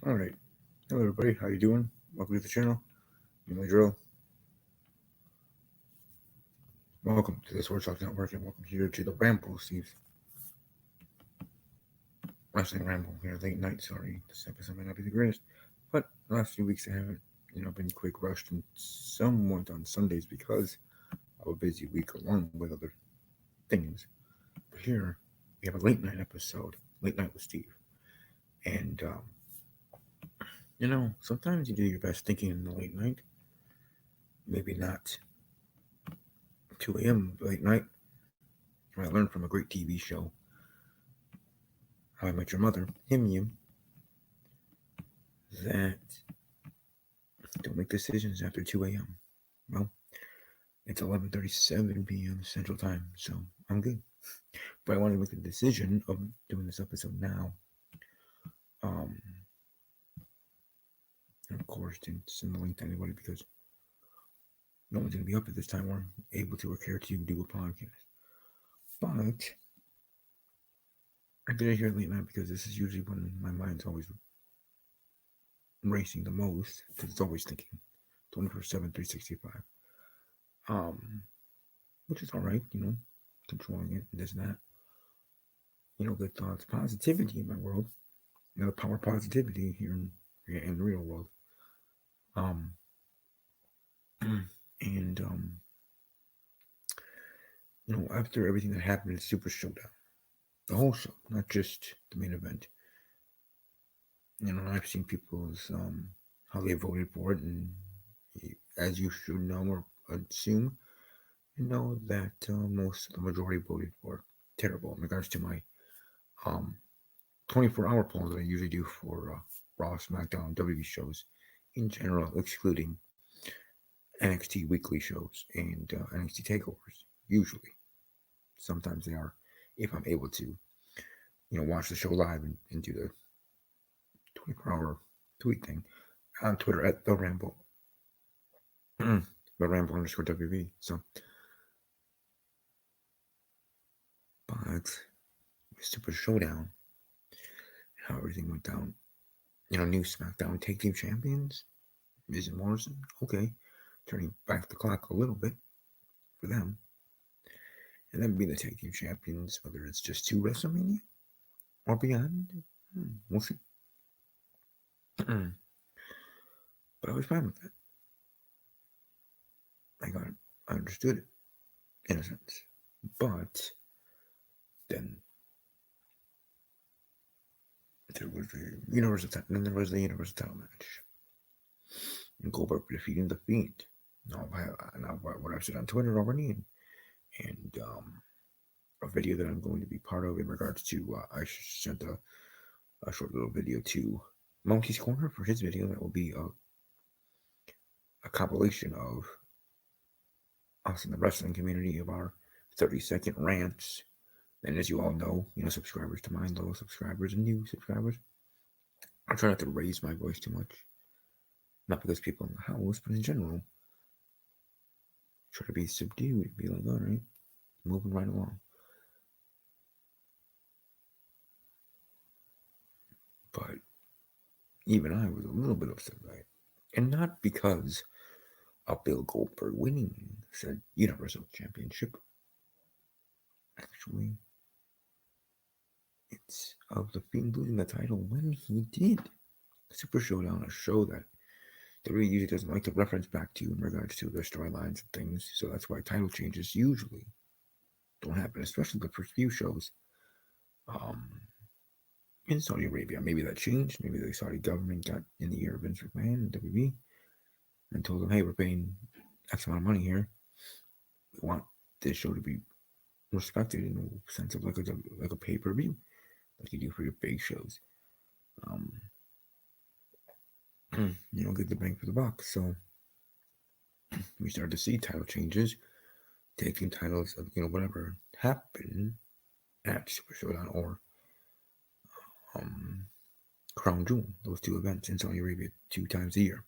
All right. Hello, everybody. How you doing? Welcome to the channel. You know the drill. Welcome to the Sports Talk Network, and welcome here to the Ramble, Steve. Wrestling Ramble here late night. Sorry, this episode might not be the greatest, but the last few weeks I haven't, been quick rushed and somewhat on Sundays because of a busy week along with other things. But here we have a late night episode, late night with Steve, and sometimes you do your best thinking in the late night. Maybe not 2 a.m. late night. I learned from a great TV show, How I Met Your Mother, you, that don't make decisions after 2 a.m. Well, it's 11:37 p.m. Central Time, so I'm good. But I wanted to make the decision of doing this episode now. Um, and of course, didn't send the link to anybody because no one's going to be up at this time or able to or care to do a podcast. But I did it here late night because this is usually when my mind's always racing the most because it's always thinking 24/7, 365. Um, which is all right, controlling it and this and that. Good thoughts, positivity in my world. The power of positivity here in the real world. Um, and after everything that happened in Super Showdown, the whole show, not just the main event. I've seen people's how they voted for it, and as you should know or assume, that most of the majority voted for terrible in regards to my um 24-hour poll that I usually do for Raw, SmackDown, WWE shows in general, excluding NXT weekly shows and NXT takeovers. Usually, sometimes they are, if I'm able to, watch the show live and do the 24-hour tweet thing on Twitter at the Ramble, the Ramble underscore WV. So, but Super Showdown, how everything went down. New SmackDown Tag Team Champions, Miz and Morrison. Okay, turning back the clock a little bit for them, and then being the Tag Team Champions, whether it's just to WrestleMania or beyond, we'll see. But I was fine with that. I got it. I understood it in a sense. But then there was the Universal title, and then there was the Universal title match. And Goldberg defeating the Fiend. Now what I've said on Twitter already, and a video that I'm going to be part of in regards to. I sent a short little video to Monkey's Corner for his video. That will be a compilation of us in the wrestling community of our 30-second rants. And as you all know, subscribers to mine, loyal subscribers and new subscribers, I try not to raise my voice too much. Not because people in the house, but in general. Try to be subdued, be like, all right, moving right along. But even I was a little bit upset by it. And not because of Bill Goldberg winning said Universal Championship. Actually, it's of the Fiend losing the title when he did. Super Showdown, a show that WWE usually doesn't like to reference back to in regards to their storylines and things, so that's why title changes usually don't happen, especially the first few shows. Um, in Saudi Arabia, maybe that changed. Maybe the Saudi government got in the ear of Vince McMahon and WWE and told them, "Hey, we're paying X amount of money here. We want this show to be respected in the sense of like a pay-per-view, like you do for your big shows. Um, get the bang for the buck." So we started to see title changes, taking titles of whatever happened at Super Showdown or um, Crown Jewel, those two events in Saudi Arabia 2 times a year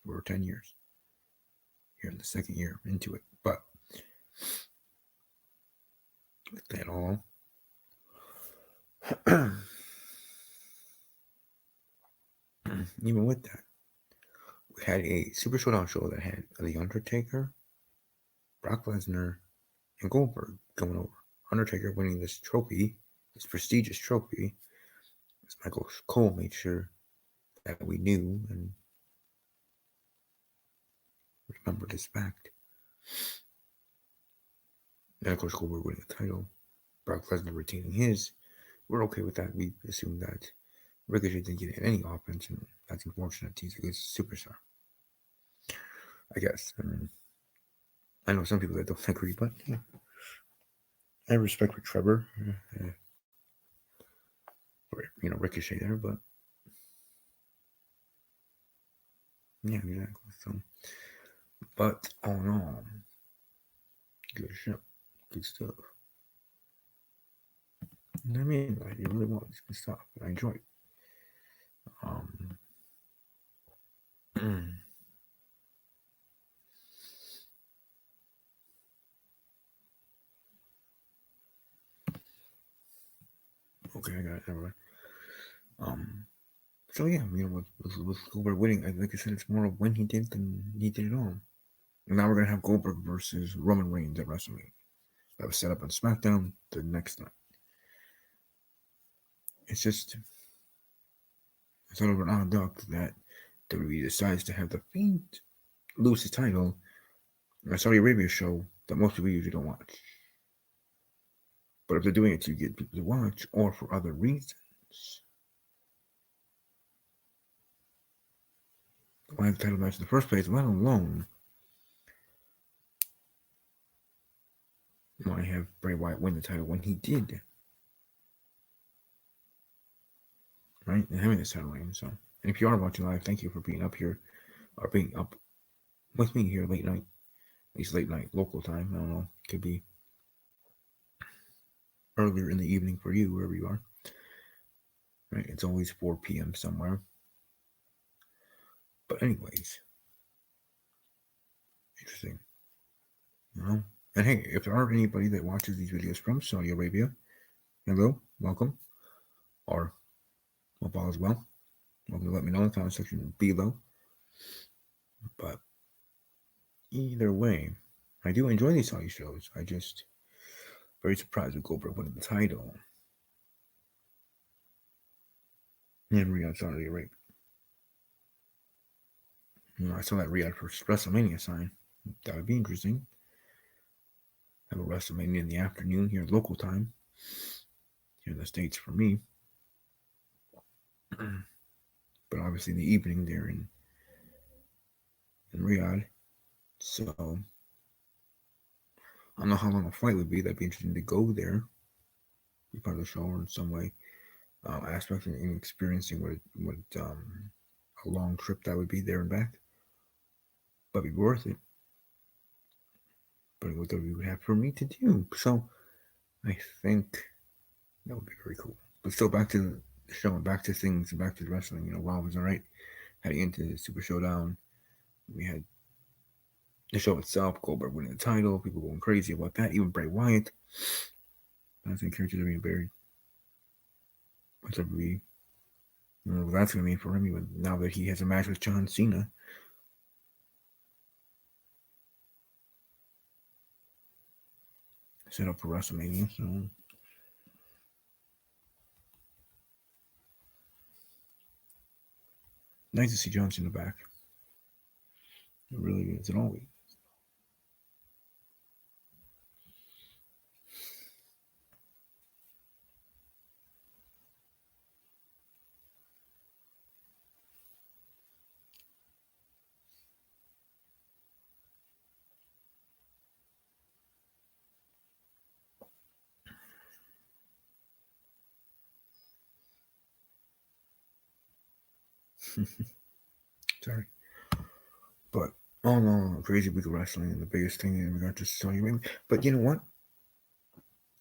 for 10 years. Here in the second year into it. But with that all, even with that, we had a Super Showdown show that had The Undertaker, Brock Lesnar, and Goldberg going over. Undertaker winning this trophy, this prestigious trophy, as Michael Cole made sure that we knew and remembered this fact. And of course, Goldberg winning the title, Brock Lesnar retaining his. We're okay with that. We assume that Ricochet didn't get any offense, and that's unfortunate. He's a good superstar, I guess. I know some people that don't agree, but yeah, I have respect for Trevor, for Ricochet there, but yeah, exactly. So, but all in all, good show, good stuff. And I mean, like, it really was good stuff. I enjoyed it. Okay, I got it. Never mind. Um, so yeah, with Goldberg winning, like I said, it's more of when he did than he did it all. And now we're gonna have Goldberg versus Roman Reigns at WrestleMania. That was set up on SmackDown the next night. It's just sort of an odd duck that WWE decides to have the Fiend lose his title in a Saudi Arabia show that most people usually don't watch. But if they're doing it to get people to watch or for other reasons, why have the title match in the first place, let alone why have Bray Wyatt win the title when he did, right? And having this title reign. So, and if you are watching live, thank you for being up here or being up with me here late night, at least late night local time. I don't know, could be earlier in the evening for you, wherever you are. Right? It's always 4 p.m. somewhere. But anyways, interesting. And hey, if there are anybody that watches these videos from Saudi Arabia, hello, welcome, or hope all is well. Welcome to let me know in the comment section below. But either way, I do enjoy these Saudi shows. I just very surprised with Goldberg winning the title in Riyadh, Saudi Arabia. I saw that Riyadh for WrestleMania sign. That would be interesting. Have a WrestleMania in the afternoon here, local time, here in the States for me. But obviously in the evening there in Riyadh. So I don't know how long a flight would be. That'd be interesting to go there, be part of the show in some way, aspect and experiencing what a long trip that would be there and back. But be worth it. But what we would have for me to do. So I think that would be very cool. But still, back to the show and back to things and back to the wrestling. Raw was alright. Heading into the Super Showdown, we had the show itself, Goldberg winning the title, people going crazy about that. Even Bray Wyatt. I think characters are being buried. Whatever we, what that's going to mean for him, even now that he has a match with John Cena. Set up for WrestleMania, so nice to see John Cena back. It really is. It always. Sorry. But all in all, crazy week of wrestling, and the biggest thing in regard to Saudi Arabia. But you know what?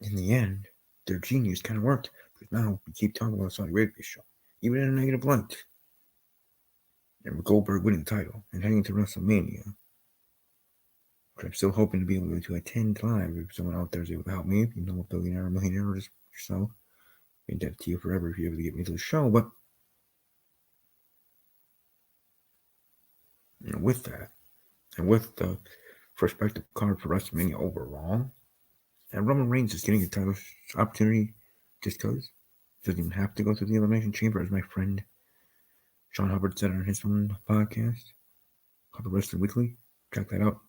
In the end, their genius kind of worked. Because now we keep talking about Saudi Arabia show, even in a negative light. And with Goldberg winning the title and heading to WrestleMania, which I'm still hoping to be able to attend live if someone out there is able to help me. If you know a billionaire or millionaire or just yourself, in debt to you forever if you ever get me to the show. But with that, and with the perspective card for WrestleMania overall, and Roman Reigns is getting a title opportunity just because. Doesn't even have to go through the Elimination Chamber, as my friend Sean Hubbard said on his own podcast called The Wrestling Weekly. Check that out.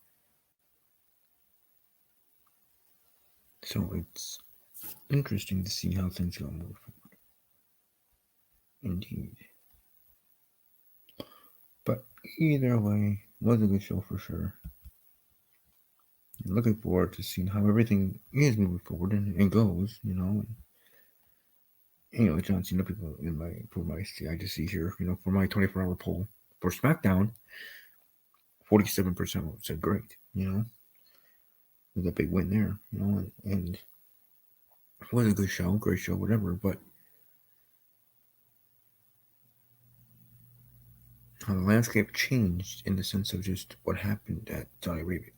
So it's interesting to see how things go move forward. Indeed. But either way, was a good show for sure. I'm looking forward to seeing how everything is moving forward and goes, John Cena people in my for my I just see here, for my 24-hour poll for SmackDown, 47% said great, with a big win there, and it was a good show, great show, whatever. But how the landscape changed in the sense of just what happened at Saudi Arabia,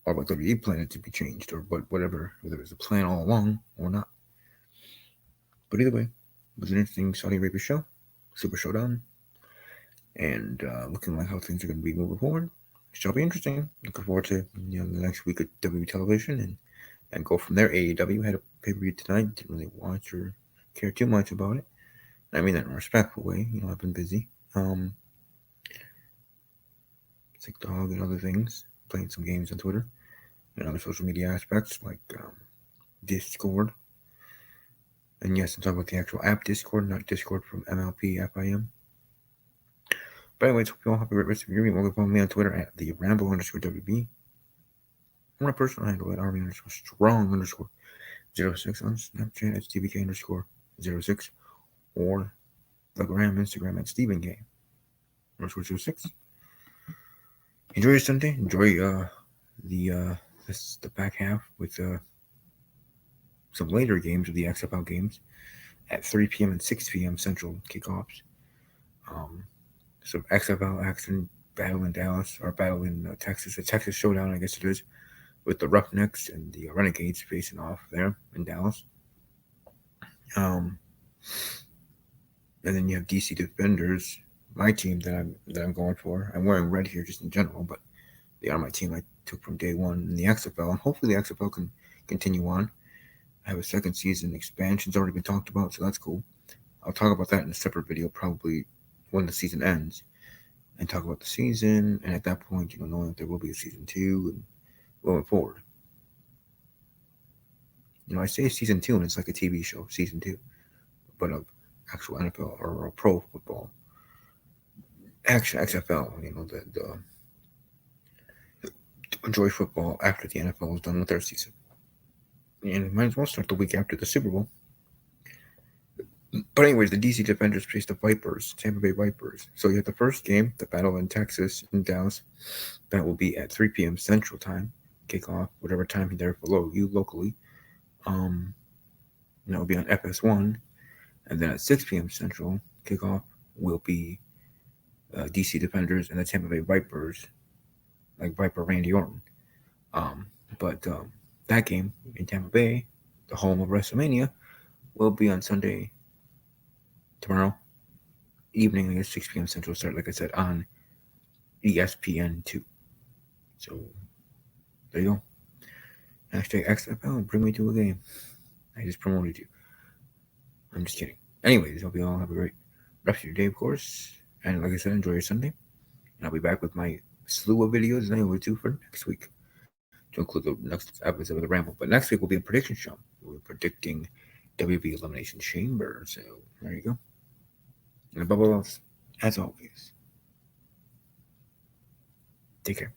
or what WWE planned it to be changed, or whatever, whether it was a plan all along or not. But either way, it was an interesting Saudi Arabia show, Super Showdown, and looking like how things are going to be moving forward. It shall be interesting. Looking forward to the next week of WWE television and go from there. AEW had a pay-per-view tonight. Didn't really watch or care too much about it. I mean that in a respectful way. I've been busy. Sick dog and other things. Playing some games on Twitter and other social media aspects like Discord. And yes, I'm talking about the actual app Discord, not Discord from MLP FIM. But anyways, hope you all have a great rest of your week. You can follow me on Twitter at the Ramble _WB. My personal handle at Army _strong _06 on Snapchat at TBK _06 or the Instagram at Stephen K _06. Enjoy your Sunday. Enjoy the back half with some later games of the XFL games at 3 p.m. and 6 p.m. Central kickoffs. So XFL action battle in Dallas or battle in Texas, a Texas showdown, I guess it is, with the Roughnecks and the Renegades facing off there in Dallas. And then you have DC Defenders, my team that I'm going for. I'm wearing red here just in general, but they are my team I took from day one in the XFL, and hopefully the XFL can continue on. I have a second season expansion's already been talked about, so that's cool. I'll talk about that in a separate video, probably when the season ends, and talk about the season. And at that point, knowing that there will be a season 2 and going forward. I say season 2, and it's like a TV show, season 2, but of actual NFL or pro football, actual XFL. Enjoy football after the NFL is done with their season, and might as well start the week after the Super Bowl. But anyways, the DC Defenders face the Vipers, Tampa Bay Vipers. So you have the first game, the battle in Texas, in Dallas. That will be at 3 p.m. Central Time, kickoff, whatever time there below you locally. And that will be on FS1. And then at 6 p.m. Central, kickoff will be DC Defenders and the Tampa Bay Vipers, like Viper Randy Orton. But that game in Tampa Bay, the home of WrestleMania, will be on Sunday, tomorrow evening, I guess 6 p.m. Central start, like I said, on ESPN2. So there you go. Hashtag XFL, bring me to a game. I just promoted you. I'm just kidding. Anyways, hope you all have a great rest of your day, of course. And like I said, enjoy your Sunday. And I'll be back with my slew of videos that I always do for next week to include the next episode of the Ramble. But next week will be a prediction show. We'll be predicting WB Elimination Chamber. So there you go. And above all else, as always, take care.